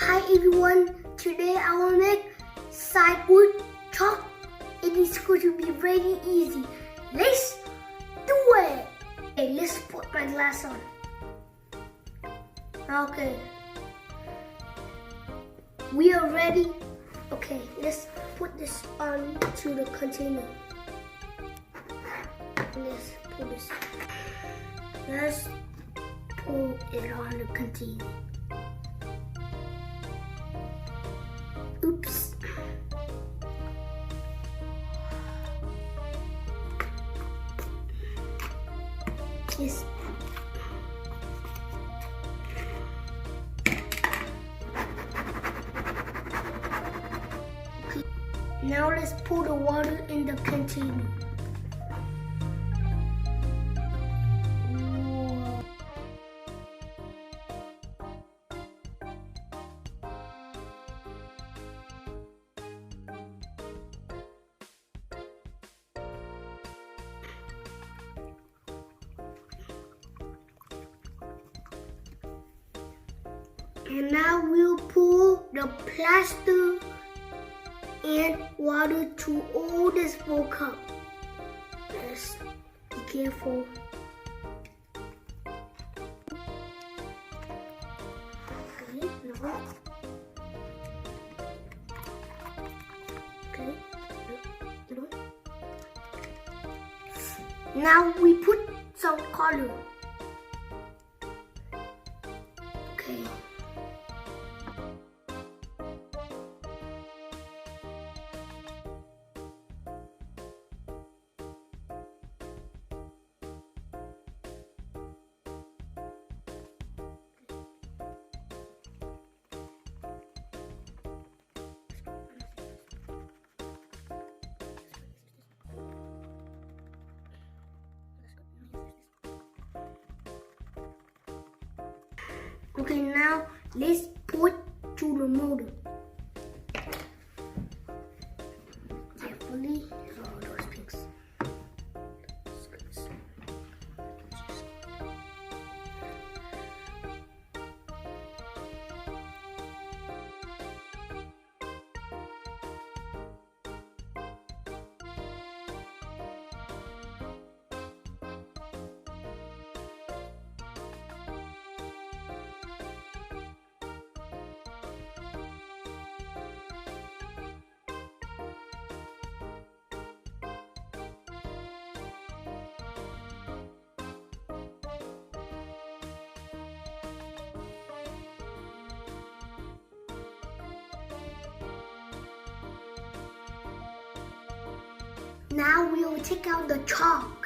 Hi everyone, today I will make sidewalk chalk. It is going to be very easy. Let's do it. Okay, let's put my glass on. Okay, we are ready. Okay, let's put this onto the container. Let's put this. Let's put it on the container. Oops. Yes. Okay. Now let's pour the water in the container. And now we'll pour the plaster and water to all this full cup. Yes, be careful. Okay, no. Okay, no. Now we put some color. Okay. Okay, now let's put to the motor. Carefully. Oh, those pinks. Now we will take out the chalk.